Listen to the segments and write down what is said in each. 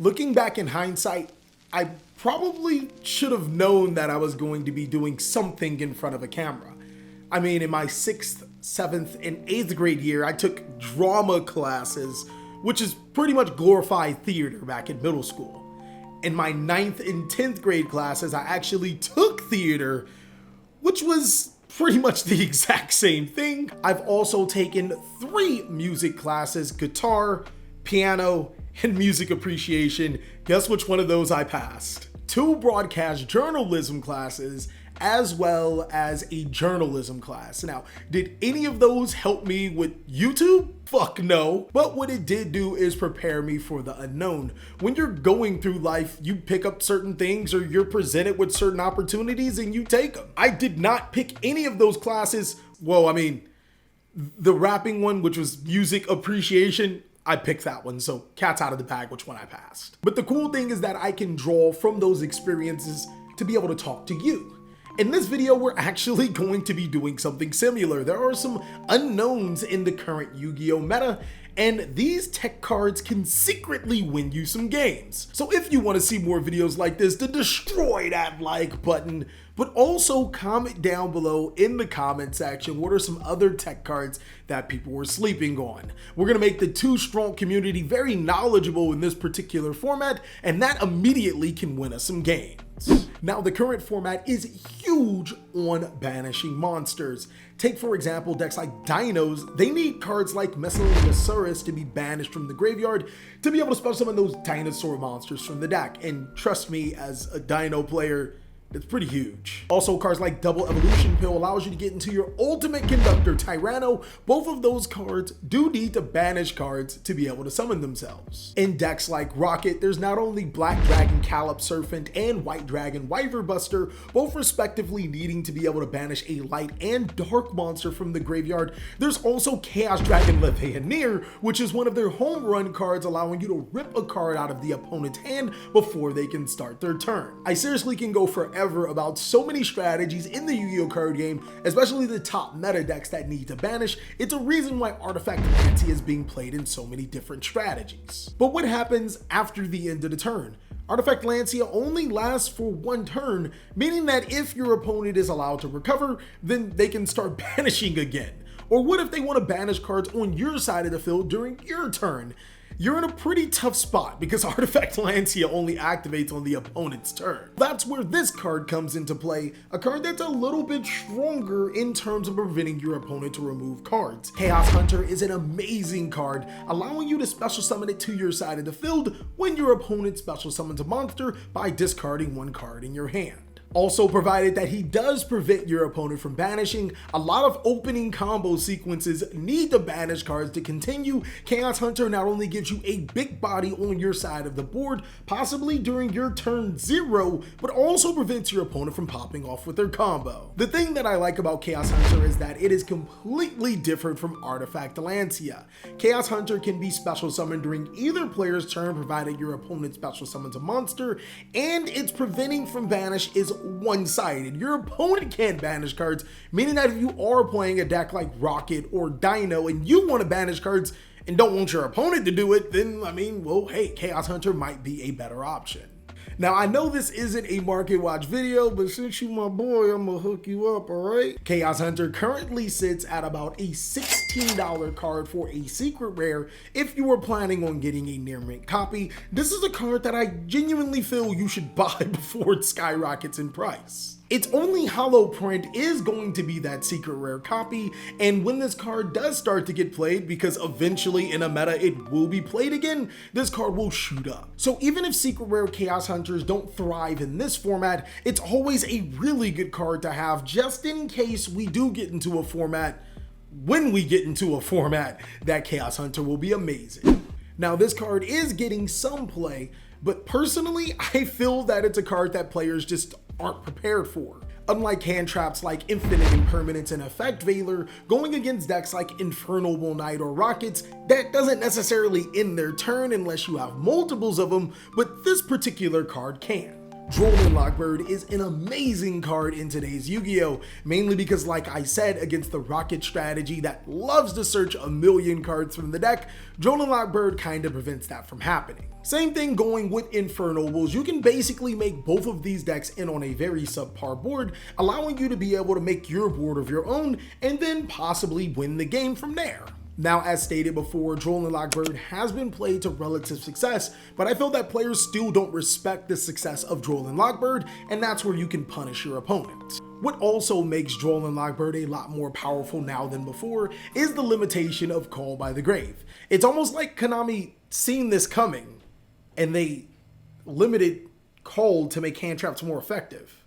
Looking back in hindsight, I probably should have known that I was going to be doing something in front of a camera. I mean, in my 6th, 7th, and 8th grade year, I took drama classes, which is pretty much glorified theater back in middle school. In my 9th and 10th grade classes, I actually took theater, which was pretty much the exact same thing. I've also taken 3 music classes: guitar, piano, and music appreciation. Guess which one of those I passed? 2 broadcast journalism classes, as well as a journalism class. Now, did any of those help me with YouTube? Fuck no. But what it did do is prepare me for the unknown. When you're going through life, you pick up certain things, or you're presented with certain opportunities and you take them. I did not pick any of those classes. Well, I mean, the rapping one, which was music appreciation, I picked that one, so cat's out of the bag which one I passed. But the cool thing is that I can draw from those experiences to be able to talk to you. In this video, we're actually going to be doing something similar. There are some unknowns in the current Yu-Gi-Oh meta, and these tech cards can secretly win you some games. So if you want to see more videos like this, then destroy that like button, but also comment down below in the comment section what are some other tech cards that people were sleeping on. We're going to make the Too Strong community very knowledgeable in this particular format, and that immediately can win us some games. Now, the current format is huge on banishing monsters. Take, for example, decks like Dinos. They need cards like Messalinosaurus to be banished from the graveyard to be able to special summon those dinosaur monsters from the deck. And trust me, as a Dino player, it's pretty huge. Also, cards like Double Evolution Pill allows you to get into your ultimate conductor, Tyranno. Both of those cards do need to banish cards to be able to summon themselves. In decks like Rocket, there's not only Black Dragon Calip Serpent and White Dragon Wyver Buster, both respectively needing to be able to banish a light and dark monster from the graveyard. There's also Chaos Dragon Levianeer, which is one of their home run cards, allowing you to rip a card out of the opponent's hand before they can start their turn. I seriously can go forever about so many strategies in the Yu-Gi-Oh card game, especially the top meta decks that need to banish. It's a reason why Artifact Lancea is being played in so many different strategies. But what happens after the end of the turn? Artifact Lancea only lasts for 1 turn, meaning that if your opponent is allowed to recover, then they can start banishing again. Or what if they want to banish cards on your side of the field during your turn? You're in a pretty tough spot because Artifact Lancea only activates on the opponent's turn. That's where this card comes into play, a card that's a little bit stronger in terms of preventing your opponent to remove cards. Chaos Hunter is an amazing card, allowing you to special summon it to your side of the field when your opponent special summons a monster by discarding 1 card in your hand. Also, provided that he does prevent your opponent from banishing, a lot of opening combo sequences need to banish cards to continue. Chaos Hunter not only gives you a big body on your side of the board, possibly during your turn 0, but also prevents your opponent from popping off with their combo. The thing that I like about Chaos Hunter is that it is completely different from Artifact Lancea. Chaos Hunter can be special summoned during either player's turn, provided your opponent special summons a monster, and its preventing from banish is one-sided. Your opponent can't banish cards, meaning that if you are playing a deck like Rocket or Dino and you want to banish cards and don't want your opponent to do it, then I mean, well, hey, Chaos Hunter might be a better option. Now, I know this isn't a market watch video, but since you my boy, I'm gonna hook you up, alright? Chaos Hunter currently sits at about a $16 card for a secret rare if you are planning on getting a near mint copy. This is a card that I genuinely feel you should buy before it skyrockets in price. Its only holo print is going to be that secret rare copy, and when this card does start to get played, because eventually in a meta it will be played again, this card will shoot up. So even if secret rare Chaos Hunters don't thrive in this format, it's always a really good card to have just in case we do get into a format. When we get into a format, that Chaos Hunter will be amazing. Now, this card is getting some play, but personally, I feel that it's a card that players just aren't prepared for. Unlike hand traps like Infinite Impermanence and Effect Veiler, going against decks like Infernal Bull Knight or Rockets, that doesn't necessarily end their turn unless you have multiples of them, but this particular card can. Droll Lockbird is an amazing card in today's Yu-Gi-Oh! Mainly because, like I said, against the Rocket strategy that loves to search a million cards from the deck, Droll Lockbird kinda prevents that from happening. Same thing going with Infernobles. You can basically make both of these decks in on a very subpar board, allowing you to be able to make your board of your own and then possibly win the game from there. Now, as stated before, Droll Lockbird has been played to relative success, but I feel that players still don't respect the success of Droll Lockbird, and that's where you can punish your opponent. What also makes Droll Lockbird a lot more powerful now than before is the limitation of Call by the Grave. It's almost like Konami seen this coming, and they limited Call to make hand traps more effective.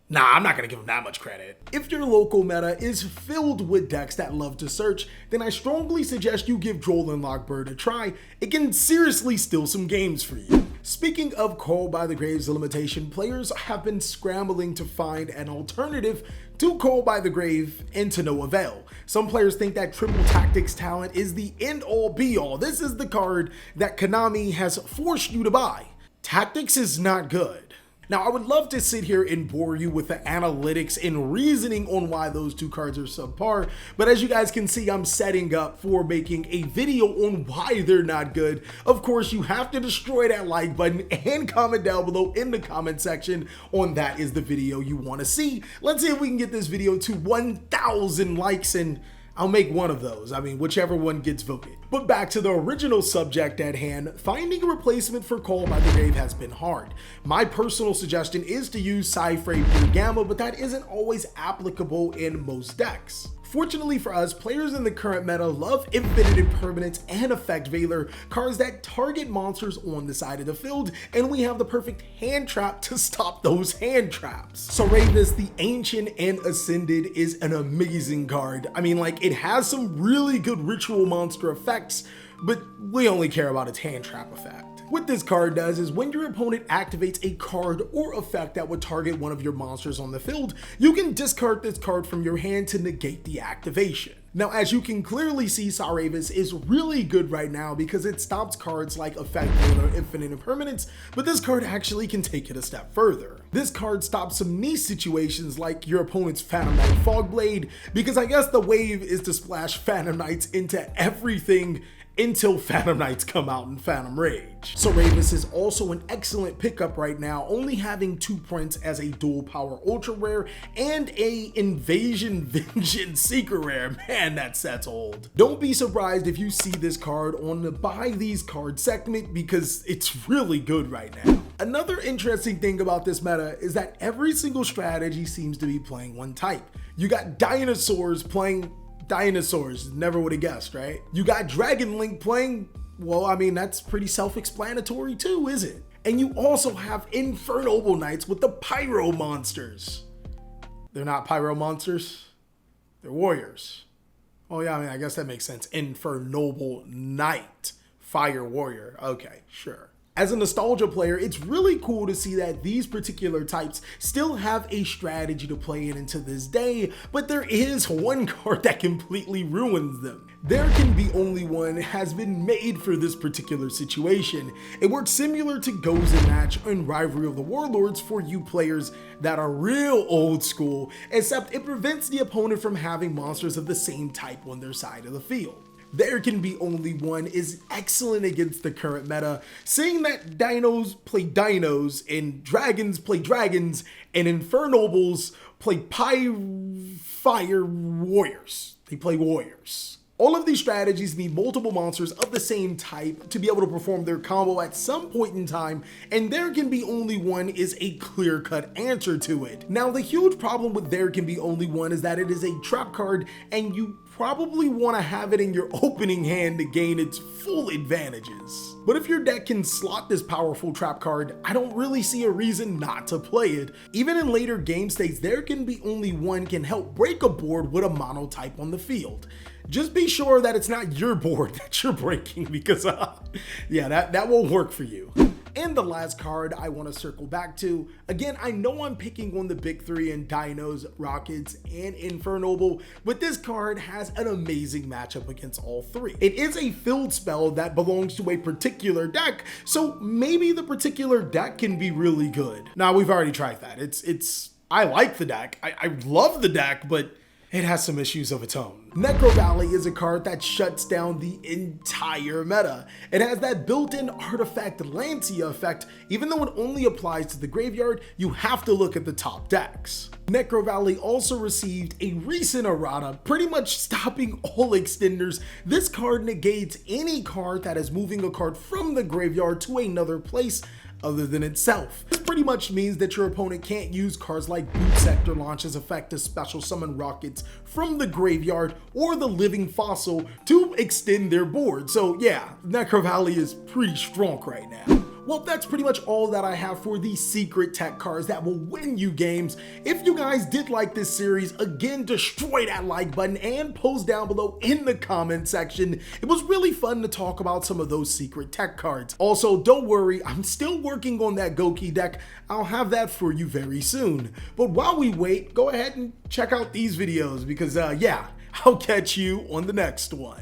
Nah, I'm not gonna give him that much credit. If your local meta is filled with decks that love to search, then I strongly suggest you give Droll Lockbird a try. It can seriously steal some games for you. Speaking of Call by the Grave's limitation, players have been scrambling to find an alternative to Call by the Grave, and to no avail. Some players think that Triple Tactics talent is the end-all be-all. This is the card that Konami has forced you to buy. Tactics is not good. Now, I would love to sit here and bore you with the analytics and reasoning on why those two cards are subpar, but as you guys can see, I'm setting up for making a video on why they're not good. Of course, you have to destroy that like button and comment down below in the comment section on that is the video you want to see. Let's see if we can get this video to 1,000 likes and I'll make one of those. I mean, whichever one gets voted. But back to the original subject at hand, finding a replacement for Call by the Grave has been hard. My personal suggestion is to use Cypher Blue Gamma, but that isn't always applicable in most decks. Fortunately for us, players in the current meta love Infinite Impermanence and Effect Veiler, cards that target monsters on the side of the field, and we have the perfect hand trap to stop those hand traps. Sauravis, the Ancient and Ascended, is an amazing card. I mean, like, it has some really good ritual monster effects, but we only care about its hand trap effect. What this card does is when your opponent activates a card or effect that would target one of your monsters on the field, you can discard this card from your hand to negate the activation. Now, as you can clearly see, Sauravis is really good right now because it stops cards like Effect Veiler or Infinite Impermanence, but this card actually can take it a step further. This card stops some niche situations like your opponent's Phantom Knight Fogblade, because I guess the wave is to splash Phantom Knights into everything until Phantom Knights come out in Phantom Rage. Sauravis is also an excellent pickup right now, only having 2 prints as a dual power ultra rare and a Invasion Vengeance secret rare. Man, that set's old. Don't be surprised if you see this card on the buy these cards segment because it's really good right now. Another interesting thing about this meta is that every single strategy seems to be playing one type. You got dinosaurs playing dinosaurs, never would have guessed, right? You got Dragon Link playing, well, I mean, that's pretty self-explanatory too, is it? And you also have Infernoble Knights with the Pyro monsters. They're not Pyro monsters, they're warriors. Oh yeah, I mean, I guess that makes sense. Infernoble Knight, Fire Warrior, okay, sure. As a nostalgia player, it's really cool to see that these particular types still have a strategy to play in into this day, but there is one card that completely ruins them. There Can Be Only One has been made for this particular situation. It works similar to Goes and Match and Rivalry of the Warlords for you players that are real old school, except it prevents the opponent from having monsters of the same type on their side of the field. There Can Be Only One is excellent against the current meta, seeing that dinos play dinos, and dragons play dragons, and Infernobles play fire warriors. They play warriors. All of these strategies need multiple monsters of the same type to be able to perform their combo at some point in time, and There Can Be Only One is a clear-cut answer to it. Now, the huge problem with There Can Be Only One is that it is a trap card, and you probably want to have it in your opening hand to gain its full advantages. But if your deck can slot this powerful trap card, I don't really see a reason not to play it. Even in later game states, There Can Be Only One can help break a board with a monotype on the field. Just be sure that it's not your board that you're breaking because yeah, that won't work for you. And the last card I want to circle back to, again, I know I'm picking on the big three in Dinos, Rockets, and Infernoble, but this card has an amazing matchup against all three. It is a filled spell that belongs to a particular deck, so maybe the particular deck can be really good. Now, we've already tried that. I like the deck. I love the deck, but it has some issues of its own. Necro Valley is a card that shuts down the entire meta. It has that built-in artifact Lancia effect. Even though it only applies to the graveyard, you have to look at the top decks. Necro Valley also received a recent errata, pretty much stopping all extenders. This card negates any card that is moving a card from the graveyard to another place other than itself. This pretty much means that your opponent can't use cards like Boot Sector Launch's effect to special summon rockets from the graveyard or the living fossil to extend their board. So yeah, Necro Valley is pretty strong right now. Well, that's pretty much all that I have for the secret tech cards that will win you games. If you guys did like this series, again, destroy that like button and post down below in the comment section. It was really fun to talk about some of those secret tech cards. Also, don't worry, I'm still working on that Goki deck. I'll have that for you very soon. But while we wait, go ahead and check out these videos because yeah, I'll catch you on the next one.